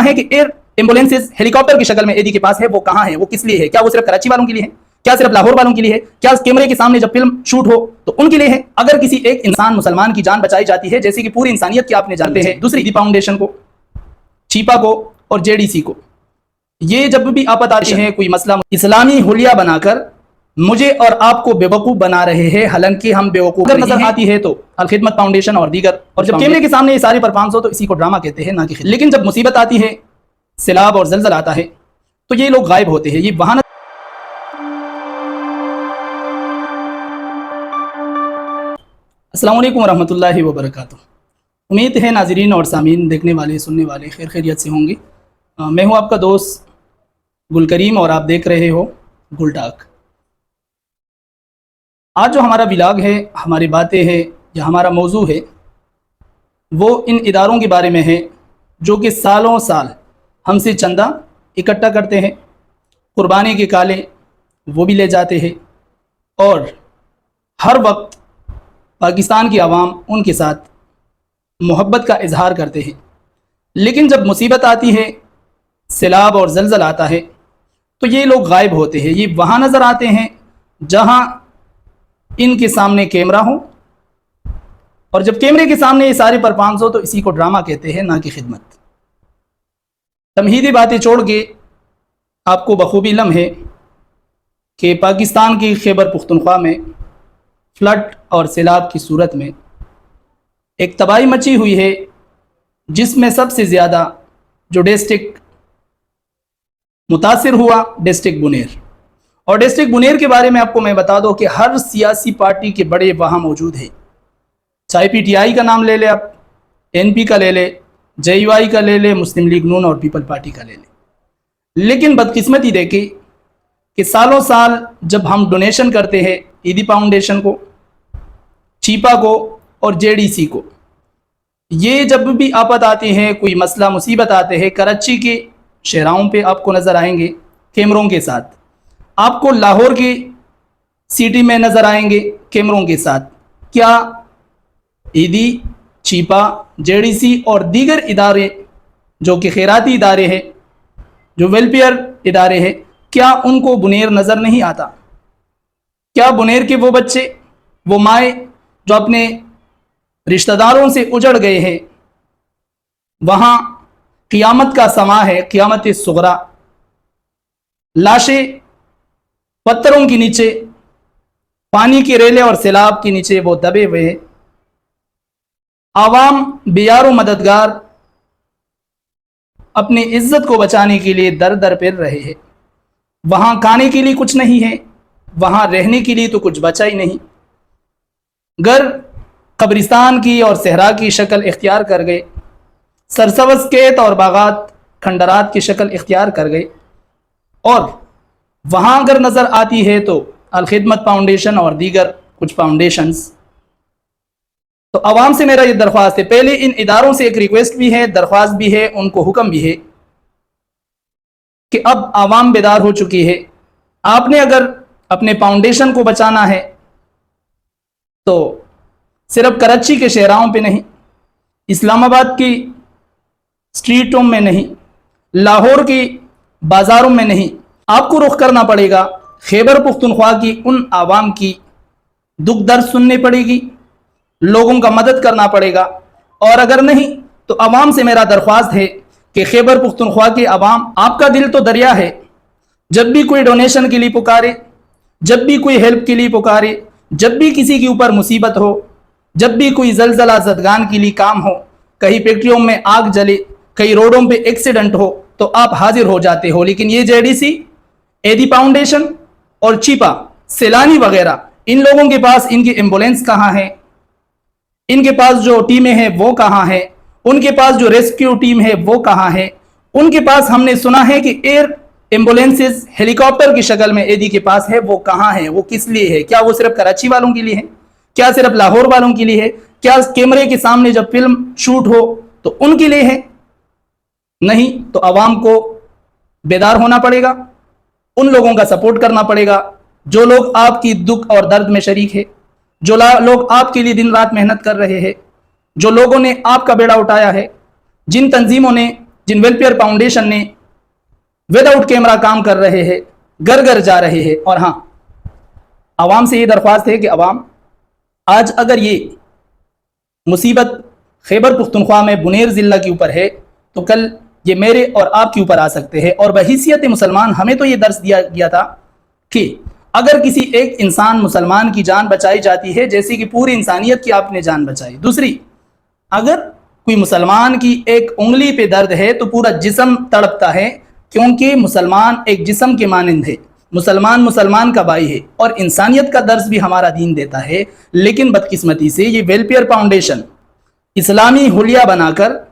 है कि air ambulances helicopter की शक्ल में एडी के पास है, वो कहाँ है, वो किस लिए है? क्या वो सिर्फ कराची वालों के लिए है? क्या सिर्फ लाहौर वालों के लिए है? क्या कैमरे के सामने जब फिल्म शूट हो तो उनके लिए है? अगर किसी एक इंसान मुसलमान की जान बचाई जाती है, जैसे कि पूरी इंसानियत की आपने जानते हैं, दूसरी ईदी फाउंडेशन को, चीपा को और जेडीसी को, ये जब भी आपत आती है, कोई मसला, इस्लामी हुलिया बनाकर मुझे और आपको बेवकूफ बना रहे हैं, हालांकि हम बेवकूफ नजर आती है तो अल खिदमत फाउंडेशन और दीगर, और जब कैमरे के सामने ये सारे परफॉर्मेंस हो तो इसी को ड्रामा कहते हैं, ना कि लेकिन जब मुसीबत आती है, सैलाब और जलजला आता है, तो ये लोग गायब होते हैं। ये बहाना। अस्सलाम वालेकुम रहमतुल्लाहि व बरकातुहू। उम्मीद है नाजरीन और सामीन, देखने वाले सुनने वाले खैर खैरियत से होंगे। मैं हूं आपका दोस्त गुल करीम और आप देख रहे हो गुल टाक। आज जो हमारा व्लॉग है, हमारी बातें हैं या हमारा मौजू है, वो इन इदारों के बारे में है जो कि सालों साल हमसे चंदा इकट्ठा करते हैं, कुर्बानी के काले वो भी ले जाते हैं और हर वक्त पाकिस्तान की आवाम उनके साथ मोहब्बत का इजहार करते हैं। लेकिन जब मुसीबत आती है, सैलाब और जलजला आता है, तो ये लोग गायब होते हैं। ये वहाँ नज़र आते हैं जहाँ इनके सामने कैमरा हो, और जब कैमरे के सामने ये सारे परफॉर्मेंस हो तो इसी को ड्रामा कहते हैं, ना कि खिदमत। तमहीदी बातें छोड़ के आपको बखूबी इल्म है कि पाकिस्तान की खैबर पुख्तनख्वा में फ्लड और सैलाब की सूरत में एक तबाही मची हुई है, जिसमें सबसे ज़्यादा जो डिस्ट्रिक्ट मुतासिर हुआ, डिस्ट्रिक्ट बुनेर। और डिस्ट्रिक्ट बुनेर के बारे में आपको मैं बता दूं कि हर सियासी पार्टी के बड़े वहाँ मौजूद हैं। चाहे पीटीआई का नाम ले ले, आप एनपी का ले ले, जेयूआई का ले ले, मुस्लिम लीग नून और पीपल पार्टी का ले ले। लेकिन बदकिस्मती देखी कि सालों साल जब हम डोनेशन करते हैं ईदी फाउंडेशन को, चीपा को और जेडीसी को, ये जब भी आपत आती है, कोई मसला मुसीबत आते हैं, कराची के शहराओं पे आपको नज़र आएंगे कैमरों के साथ, आपको लाहौर की सिटी में नज़र आएंगे कैमरों के साथ। क्या ईदी, चीपा, जेडीसी और दीगर इदारे जो कि खैराती इदारे हैं, जो वेलफेयर इदारे हैं, क्या उनको बुनेर नज़र नहीं आता? क्या बुनेर के वो बच्चे, वो माए जो अपने रिश्तेदारों से उजड़ गए हैं, वहाँ क़ियामत का समा है, क़ियामत सुगरा, लाशें पत्थरों के नीचे, पानी के रेले और सैलाब के नीचे वो दबे हुए हैं। आवाम बेयारो मददगार अपनी इज्जत को बचाने के लिए दर दर फिर रहे हैं। वहाँ खाने के लिए कुछ नहीं है, वहाँ रहने के लिए तो कुछ बचा ही नहीं। घर कब्रिस्तान की और सहरा की शक्ल इख्तियार कर गए, सरसब्ज़ खेत और बागात खंडरात की शक्ल इख्तियार कर गए। और वहाँ अगर नज़र आती है तो अल खिदमत फाउंडेशन और दीगर कुछ फाउंडेशंस। तो आवाम से मेरा ये दरख्वास्त है, पहले इन इदारों से एक रिक्वेस्ट भी है, दरख्वास्त भी है, उनको हुक्म भी है कि अब आवाम बेदार हो चुकी है। आपने अगर अपने फाउंडेशन को बचाना है तो सिर्फ कराची के शहराओं पे नहीं, इस्लामाबाद की स्ट्रीटों में नहीं, लाहौर की बाज़ारों में नहीं, आपको रुख करना पड़ेगा खैबर पुख्तनख्वा की उन आवाम की दुख दर्द सुननी पड़ेगी, लोगों का मदद करना पड़ेगा। और अगर नहीं तो आवाम से मेरा दरख्वास्त है कि खैबर पुख्तनख्वा की आवाम, आपका दिल तो दरिया है, जब भी कोई डोनेशन के लिए पुकारे, जब भी कोई हेल्प के लिए पुकारे, जब भी किसी के ऊपर मुसीबत हो, जब भी कोई जलजला ज़दगान के लिए काम हो, कहीं फैक्ट्रियों में आग जले, कहीं रोडों पे एक्सीडेंट हो, तो आप हाजिर हो जाते हो। लेकिन ये जेडीसी, एडी फाउंडेशन और चीपा, सैलानी वगैरह, इन लोगों के पास इनकी एम्बुलेंस कहाँ है, इनके पास जो टीमें हैं वो कहाँ है, उनके पास जो रेस्क्यू टीम है वो कहाँ है? उनके पास हमने सुना है कि एयर एम्बुलेंसेज हेलीकॉप्टर की शक्ल में एडी के पास है, वो कहाँ है, वो किस लिए है? क्या वो सिर्फ कराची वालों के लिए है? क्या सिर्फ लाहौर वालों के लिए है? क्या कैमरे के सामने जब फिल्म शूट हो तो उनके लिए है? नहीं, तो आवाम को बेदार होना पड़ेगा, उन लोगों का सपोर्ट करना पड़ेगा जो लोग आपकी दुख और दर्द में शरीक है, जो लोग आपके लिए दिन रात मेहनत कर रहे हैं, जो लोगों ने आपका बेड़ा उठाया है, जिन तंजीमों ने जिन वेलफेयर फाउंडेशन ने विदाउट कैमरा काम कर रहे हैं, घर घर जा रहे हैं। और हाँ, आवाम से ये दरख्वास्त है कि आवाम, आज अगर ये मुसीबत खैबर पुख्तनख्वा में बुनेर ज़िला के ऊपर है तो कल ये मेरे और आपके ऊपर आ सकते हैं। और बहैसियत मुसलमान हमें तो ये दर्स दिया गया था कि अगर किसी एक इंसान मुसलमान की जान बचाई जाती है जैसे कि पूरी इंसानियत की आपने जान बचाई। दूसरी, अगर कोई मुसलमान की एक उंगली पे दर्द है तो पूरा जिस्म तड़पता है, क्योंकि मुसलमान एक जिस्म के मानंद है, मुसलमान मुसलमान का भाई है और इंसानियत का दर्स भी हमारा दीन देता है। लेकिन बदकिस्मती से ये वेलफेयर फाउंडेशन इस्लामी हुलिया बनाकर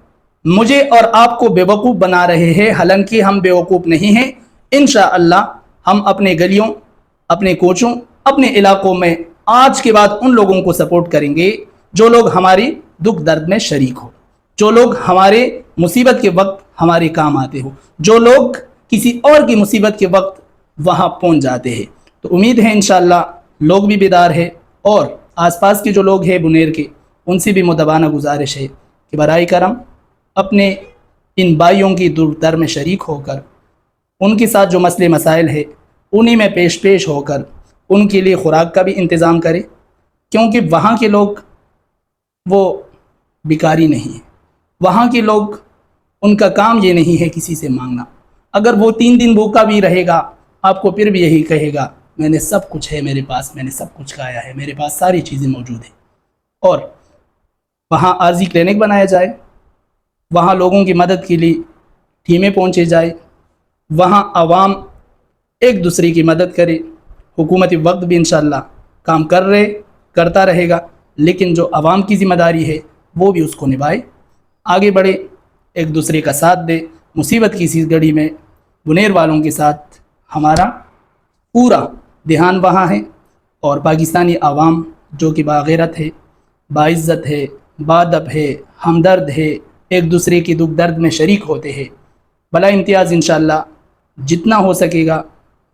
मुझे और आपको बेवकूफ़ बना रहे हैं, हालांकि हम बेवकूफ़ नहीं हैं। इंशाअल्लाह हम अपने गलियों, अपने कोचों, अपने इलाकों में आज के बाद उन लोगों को सपोर्ट करेंगे जो लोग हमारी दुख दर्द में शरीक हो, जो लोग हमारे मुसीबत के वक्त हमारे काम आते हो, जो लोग किसी और की मुसीबत के वक्त वहाँ पहुँच जाते हैं। तो उम्मीद है इंशाअल्लाह लोग भी बेदार है और आसपास के जो लोग हैं बुनेर के, उनसे भी मुदबाना गुजारिश है कि बराए करम अपने इन भाइयों की दुख दर्द में शरीक होकर उनके साथ जो मसले मसाइल है उन्हीं में पेश होकर उनके लिए खुराक का भी इंतज़ाम करें, क्योंकि वहाँ के लोग वो भिखारी नहीं है। वहाँ के लोग, उनका काम ये नहीं है किसी से मांगना। अगर वो 3 दिन भूखा भी रहेगा आपको फिर भी यही कहेगा मैंने सब कुछ है मेरे पास, मैंने सब कुछ खाया है, मेरे पास सारी चीज़ें मौजूद हैं। और वहाँ आर्जी क्लिनिक बनाया जाए, वहाँ लोगों की मदद के लिए टीमें पहुँचे जाए, वहाँ आवाम एक दूसरे की मदद करे। हुकूमती वक्त भी इंशाअल्लाह काम करता रहेगा, लेकिन जो आवाम की ज़िम्मेदारी है वो भी उसको निभाए, आगे बढ़े, एक दूसरे का साथ दे। मुसीबत की इसी घड़ी में बुनेर वालों के साथ हमारा पूरा ध्यान वहाँ है। और पाकिस्तानी आवाम जो कि बाग़ैरत है, बाइज़्ज़त है, बादब है, हमदर्द है, एक दूसरे की दुख दर्द में शरीक होते हैं। भला इम्तियाज़ इंशाअल्लाह जितना हो सकेगा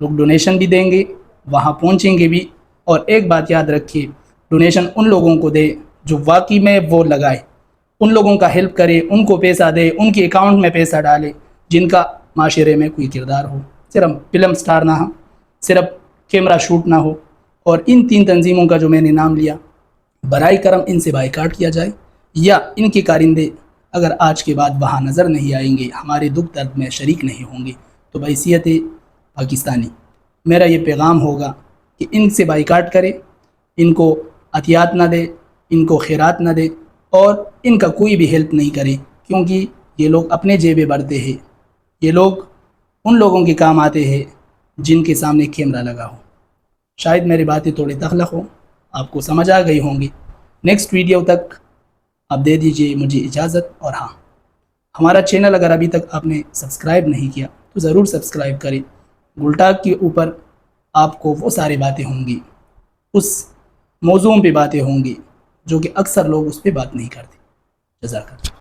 लोग डोनेशन भी देंगे, वहाँ पहुँचेंगे भी। और एक बात याद रखिए, डोनेशन उन लोगों को दे जो वाकई में वो लगाए, उन लोगों का हेल्प करे, उनको पैसा दे, उनके अकाउंट में पैसा डाले जिनका माशरे में कोई किरदार हो, सिर्फ फिल्म स्टार ना हो, सिर्फ कैमरा शूट ना हो। और इन 3 तंजीमों का जो मैंने नाम लिया, बराए करम इनसे बाइकाट किया जाए, या इनके कारिंदे अगर आज के बाद वहाँ नज़र नहीं आएंगे, हमारे दुख दर्द में शरीक नहीं होंगे, तो बहैसियत पाकिस्तानी मेरा ये पैगाम होगा कि इनसे बाइकाट करें, इनको अतियात ना दे, इनको खैरात ना दे और इनका कोई भी हेल्प नहीं करे, क्योंकि ये लोग अपने जेबें भरते हैं। ये लोग उन लोगों के काम आते हैं जिनके सामने कैमरा लगा हो। शायद मेरी बातें थोड़ी तख्लक हो, आपको समझ आ गई होंगी। नेक्स्ट वीडियो तक आप दे दीजिए मुझे इजाज़त। और हाँ, हमारा चैनल अगर अभी तक आपने सब्सक्राइब नहीं किया तो ज़रूर सब्सक्राइब करें। गुलटाग के ऊपर आपको वो सारी बातें होंगी, उस मौज़ूओं पे बातें होंगी जो कि अक्सर लोग उस पर बात नहीं करते। जज़ाकल्लाह।